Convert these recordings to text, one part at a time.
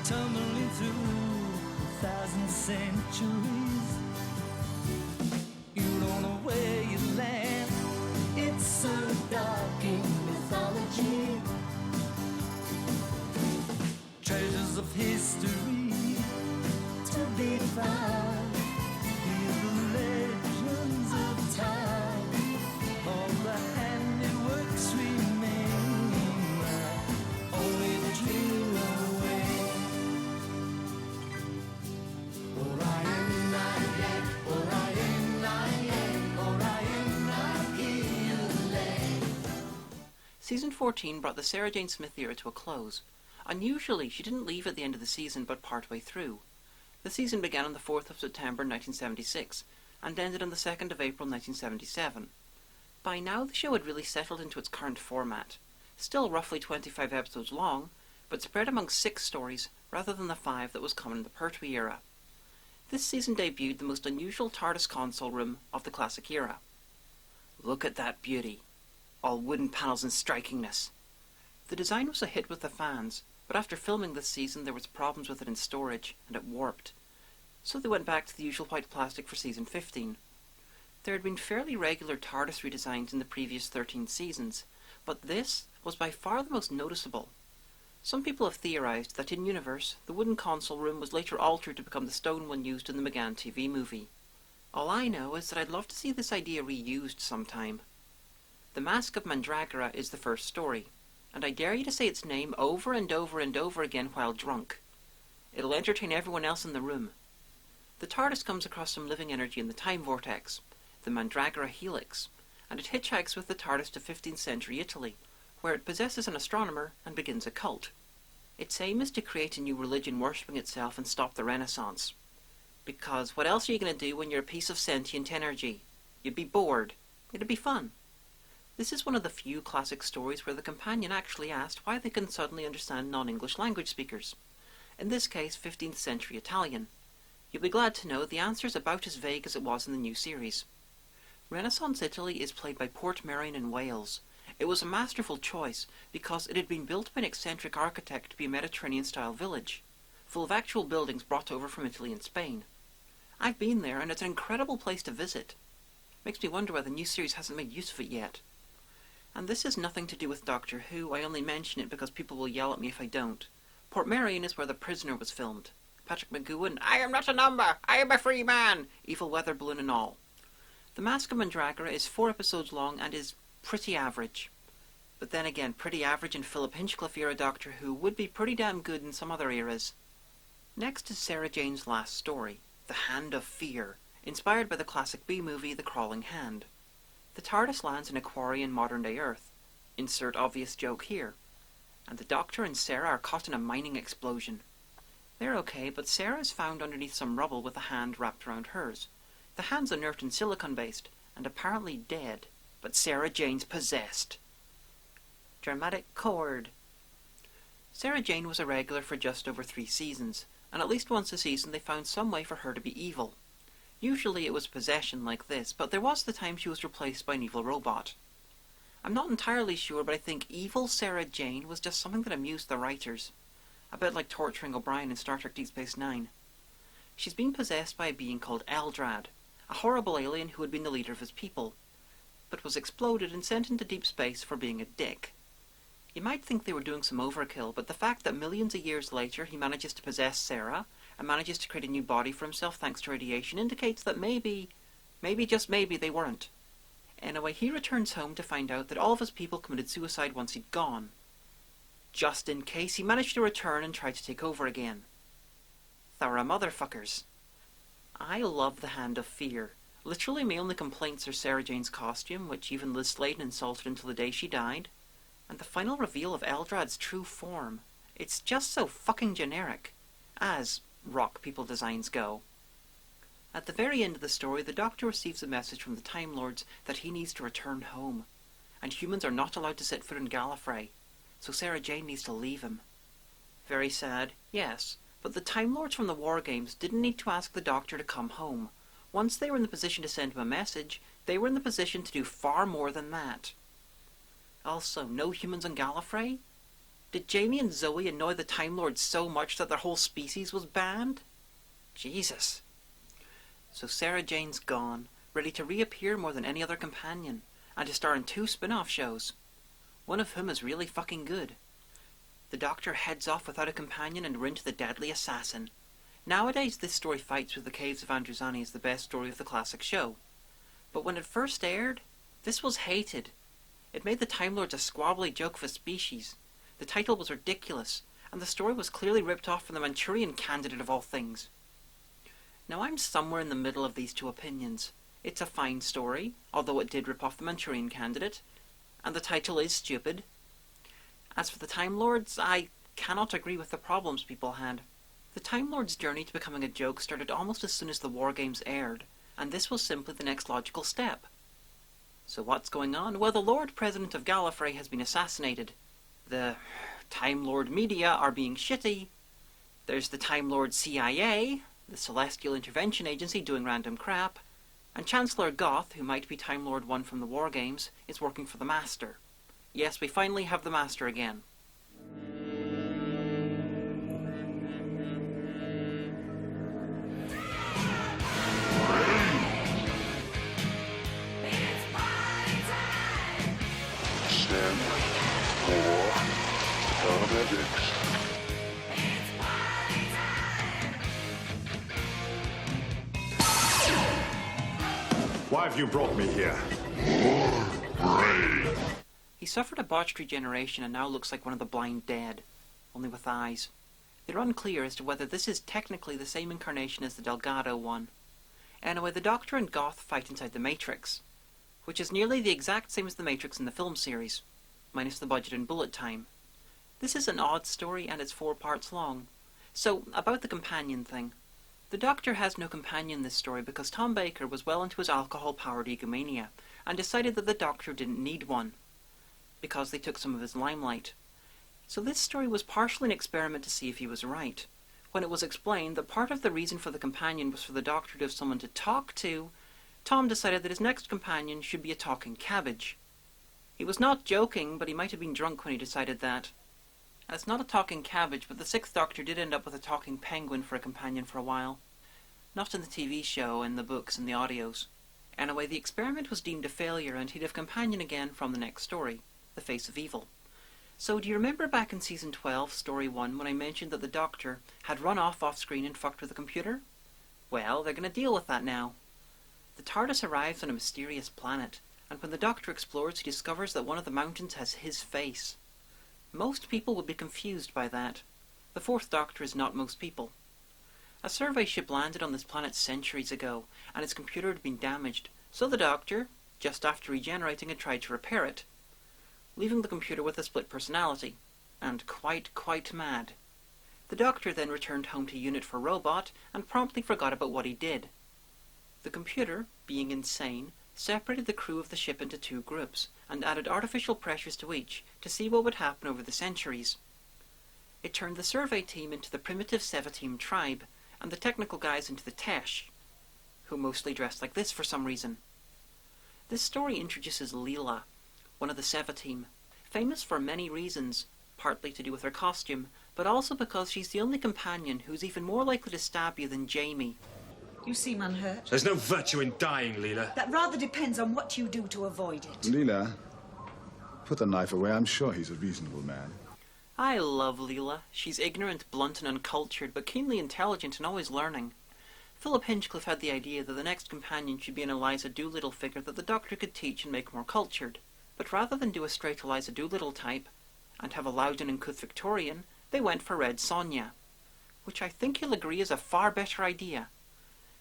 tumbling through 1,000 centuries. You don't know where you land. It's so dark in mythology. Treasures of history to be found. Hear the legends of time. All the handiworks remain. Only dream away. Orion, Orion, Season 14 brought the Sarah Jane Smith era to a close. Unusually, she didn't leave at the end of the season, but partway through. The season began on the 4th of September 1976, and ended on the 2nd of April 1977. By now, the show had really settled into its current format. Still roughly 25 episodes long, but spread among 6 stories, rather than the 5 that was common in the Pertwee era. This season debuted the most unusual TARDIS console room of the classic era. Look at that beauty. All wooden panels and strikingness. The design was a hit with the fans, but after filming this season there was problems with it in storage, and it warped. So they went back to the usual white plastic for season 15. There had been fairly regular TARDIS redesigns in the previous 13 seasons, but this was by far the most noticeable. Some people have theorized that in universe, the wooden console room was later altered to become the stone one used in the McGann TV movie. All I know is that I'd love to see this idea reused sometime. The Mask of Mandragora is the first story, and I dare you to say its name over and over and over again while drunk. It'll entertain everyone else in the room. The TARDIS comes across some living energy in the time vortex, the Mandragora helix, and it hitchhikes with the TARDIS to 15th century Italy, where it possesses an astronomer and begins a cult. Its aim is to create a new religion worshipping itself and stop the Renaissance. Because what else are you going to do when you're a piece of sentient energy? You'd be bored. It'd be fun. This is one of the few classic stories where the companion actually asked why they couldn't suddenly understand non-English language speakers. In this case, 15th century Italian. You'll be glad to know the answer is about as vague as it was in the new series. Renaissance Italy is played by Portmeirion in Wales. It was a masterful choice because it had been built by an eccentric architect to be a Mediterranean-style village, full of actual buildings brought over from Italy and Spain. I've been there and it's an incredible place to visit. Makes me wonder why the new series hasn't made use of it yet. And this has nothing to do with Doctor Who. I only mention it because people will yell at me if I don't. Portmeirion is where The Prisoner was filmed. Patrick McGowan, I am not a number, I am a free man, evil weather balloon and all. The Mask of Mandragora is 4 episodes long and is pretty average. But then again, pretty average in Philip Hinchcliffe era Doctor Who would be pretty damn good in some other eras. Next is Sarah Jane's last story, The Hand of Fear, inspired by the classic B-movie The Crawling Hand. The TARDIS lands in a quarry in modern-day Earth. Insert obvious joke here. And the Doctor and Sarah are caught in a mining explosion. They're okay, but Sarah is found underneath some rubble with a hand wrapped around hers. The hand's inert and silicon-based, and apparently dead, but Sarah Jane's possessed. Dramatic chord. Sarah Jane was a regular for just over 3 seasons, and at least once a season they found some way for her to be evil. Usually it was possession like this, but there was the time she was replaced by an evil robot. I'm not entirely sure, but I think evil Sarah Jane was just something that amused the writers. A bit like torturing O'Brien in Star Trek Deep Space Nine. She's been possessed by a being called Eldrad, a horrible alien who had been the leader of his people, but was exploded and sent into deep space for being a dick. You might think they were doing some overkill, but the fact that millions of years later he manages to possess Sarah, and manages to create a new body for himself thanks to radiation, indicates that maybe just maybe they weren't. Anyway, he returns home to find out that all of his people committed suicide once he'd gone. Just in case, he managed to return and try to take over again. Thorough motherfuckers. I love The Hand of Fear. Literally my only complaints are Sarah Jane's costume, which even Liz Sladen insulted until the day she died, and the final reveal of Eldrad's true form. It's just so fucking generic, as rock people designs go. At the very end of the story, the Doctor receives a message from the Time Lords that he needs to return home, and humans are not allowed to set foot in Gallifrey, so Sarah Jane needs to leave him. Very sad, yes, but the Time Lords from the War Games didn't need to ask the Doctor to come home. Once they were in the position to send him a message, they were in the position to do far more than that. Also, no humans on Gallifrey? Did Jamie and Zoe annoy the Time Lords so much that their whole species was banned? Jesus. So Sarah Jane's gone, ready to reappear more than any other companion, and to star in 2 spin-off shows, one of whom is really fucking good. The Doctor heads off without a companion and we're into the Deadly Assassin. Nowadays this story fights with the Caves of Androzani as the best story of the classic show. But when it first aired, this was hated. It made the Time Lords a squabbly joke of a species. The title was ridiculous, and the story was clearly ripped off from the Manchurian Candidate of all things. Now I'm somewhere in the middle of these 2 opinions. It's a fine story, although it did rip off the Manchurian Candidate, and the title is stupid. As for the Time Lords, I cannot agree with the problems people had. The Time Lords' journey to becoming a joke started almost as soon as the War Games aired, and this was simply the next logical step. So what's going on? Well, the Lord President of Gallifrey has been assassinated. The Time Lord media are being shitty. There's the Time Lord CIA, the Celestial Intervention Agency, doing random crap. And Chancellor Goth, who might be Time Lord 1 from the War Games, is working for the Master. Yes, we finally have the Master again. Stand for paramedics. Why have you brought me here? He suffered a botched regeneration and now looks like one of the blind dead, only with eyes. They're unclear as to whether this is technically the same incarnation as the Delgado one. Anyway, the Doctor and Goth fight inside the Matrix, which is nearly the exact same as the Matrix in the film series, minus the budget and bullet time. This is an odd story and it's 4 parts long. So, about the companion thing. The Doctor has no companion in this story because Tom Baker was well into his alcohol-powered egomania and decided that the Doctor didn't need one, because they took some of his limelight. So this story was partially an experiment to see if he was right. When it was explained that part of the reason for the companion was for the Doctor to have someone to talk to, Tom decided that his next companion should be a talking cabbage. He was not joking, but he might have been drunk when he decided that. It's not a talking cabbage, but the 6th Doctor did end up with a talking penguin for a companion for a while. Not in the TV show, in the books, and the audios. Anyway, the experiment was deemed a failure and he'd have companion again from the next story, The Face of Evil. So do you remember back in Season 12, Story 1, when I mentioned that the Doctor had run off-screen and fucked with the computer? Well, they're going to deal with that now. The TARDIS arrives on a mysterious planet, and when the Doctor explores, he discovers that one of the mountains has his face. Most people would be confused by that. The 4th Doctor is not most people. A survey ship landed on this planet centuries ago, and its computer had been damaged, so the Doctor, just after regenerating, had tried to repair it, leaving the computer with a split personality, and quite mad. The Doctor then returned home to Unit for Robot, and promptly forgot about what he did. The computer, being insane, separated the crew of the ship into 2 groups, and added artificial pressures to each, to see what would happen over the centuries. It turned the survey team into the primitive Sevateem tribe, and the technical guys into the Tesh, who mostly dressed like this for some reason. This story introduces Leela, one of the Sevateem, famous for many reasons, partly to do with her costume, but also because she's the only companion who's even more likely to stab you than Jamie. You seem unhurt. There's no virtue in dying, Leela. That rather depends on what you do to avoid it. Leela, put the knife away. I'm sure he's a reasonable man. I love Leela. She's ignorant, blunt and uncultured, but keenly intelligent and always learning. Philip Hinchcliffe had the idea that the next companion should be an Eliza Doolittle figure that the Doctor could teach and make more cultured. But rather than do a straight Eliza Doolittle type, and have a Loudon and Couth Victorian, they went for Red Sonja, which I think you'll agree is a far better idea.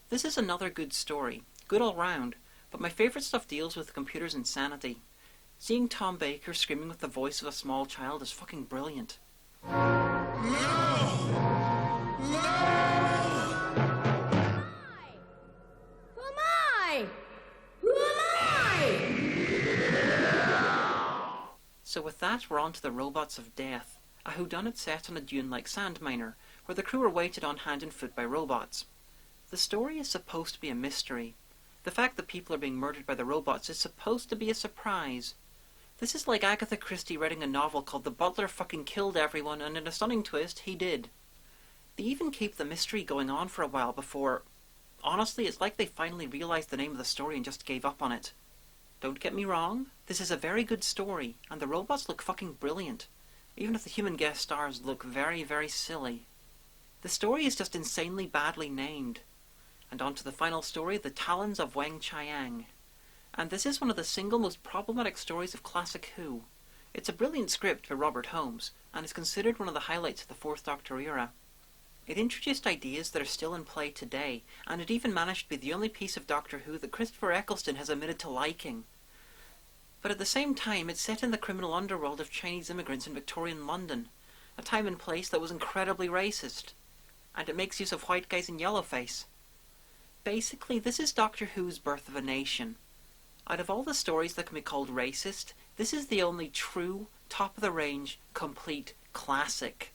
This is another good story, good all round, but my favourite stuff deals with the computer's insanity. Seeing Tom Baker screaming with the voice of a small child is fucking brilliant. Who am I? Who am I? So with that, we're on to the Robots of Death, a whodunit set on a dune like sand miner, where the crew are weighted on hand and foot by robots. The story is supposed to be a mystery. The fact that people are being murdered by the robots is supposed to be a surprise. This is like Agatha Christie writing a novel called The Butler Fucking Killed Everyone, and in a stunning twist, he did. They even keep the mystery going on for a while before... Honestly, it's like they finally realised the name of the story and just gave up on it. Don't get me wrong, this is a very good story, and the robots look fucking brilliant, even if the human guest stars look very, very silly. The story is just insanely badly named. And on to the final story, The Talons of Wang Qiang. And this is one of the single most problematic stories of classic Who. It's a brilliant script by Robert Holmes, and is considered one of the highlights of the Fourth Doctor era. It introduced ideas that are still in play today, and it even managed to be the only piece of Doctor Who that Christopher Eccleston has admitted to liking. But at the same time, it's set in the criminal underworld of Chinese immigrants in Victorian London, a time and place that was incredibly racist, and it makes use of white guys in yellowface. Basically, this is Doctor Who's Birth of a Nation. Out of all the stories that can be called racist, this is the only true, top-of-the-range, complete classic.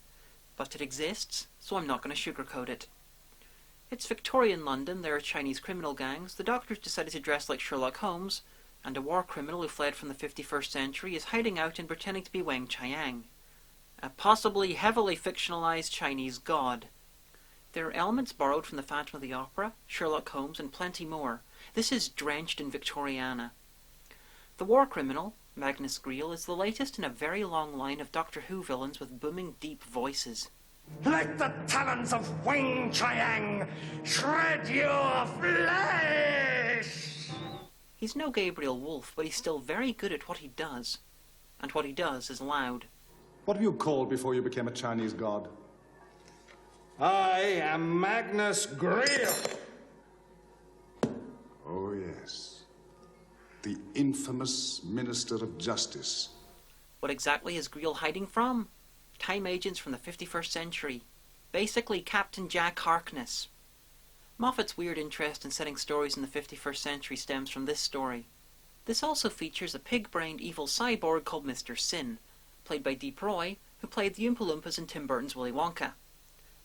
But it exists, so I'm not going to sugarcoat it. It's Victorian London, there are Chinese criminal gangs, the doctors decided to dress like Sherlock Holmes, and a war criminal who fled from the 51st century is hiding out and pretending to be Wang Qiang, a possibly heavily fictionalized Chinese god. There are elements borrowed from the Phantom of the Opera, Sherlock Holmes, and plenty more. This is drenched in Victoriana. The war criminal, Magnus Greel, is the latest in a very long line of Doctor Who villains with booming deep voices. Let the talons of Wang Qiang shred your flesh! He's no Gabriel Wolfe, but he's still very good at what he does. And what he does is loud. What were you called before you became a Chinese god? I am Magnus Greel. Oh, yes. The infamous Minister of Justice. What exactly is Greel hiding from? Time agents from the 51st century. Basically Captain Jack Harkness. Moffat's weird interest in setting stories in the 51st century stems from this story. This also features a pig-brained evil cyborg called Mr. Sin, played by Deep Roy, who played the Oompa Loompas in Tim Burton's Willy Wonka,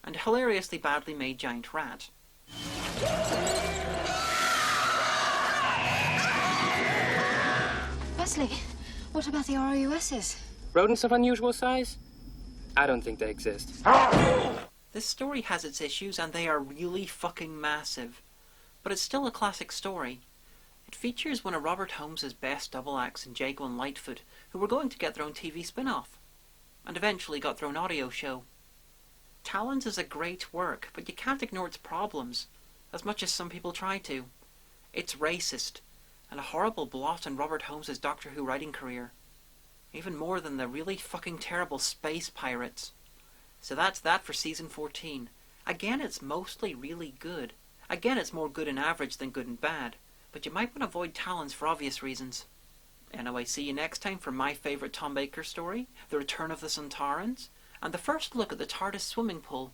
and a hilariously badly made giant rat. Wesley, what about the ROUSs? Rodents of unusual size? I don't think they exist. This story has its issues, and they are really fucking massive. But it's still a classic story. It features one of Robert Holmes' best double acts in Jago and Lightfoot, who were going to get their own TV spin-off, and eventually got their own audio show. Talons is a great work, but you can't ignore its problems, as much as some people try to. It's racist, and a horrible blot on Robert Holmes' Doctor Who writing career. Even more than the really fucking terrible space pirates. So that's that for season 14. Again, it's mostly really good. Again, it's more good and average than good and bad, but you might want to avoid Talons for obvious reasons. Anyway, see you next time for my favourite Tom Baker story, The Return of the Centaurans, and the first look at the TARDIS swimming pool.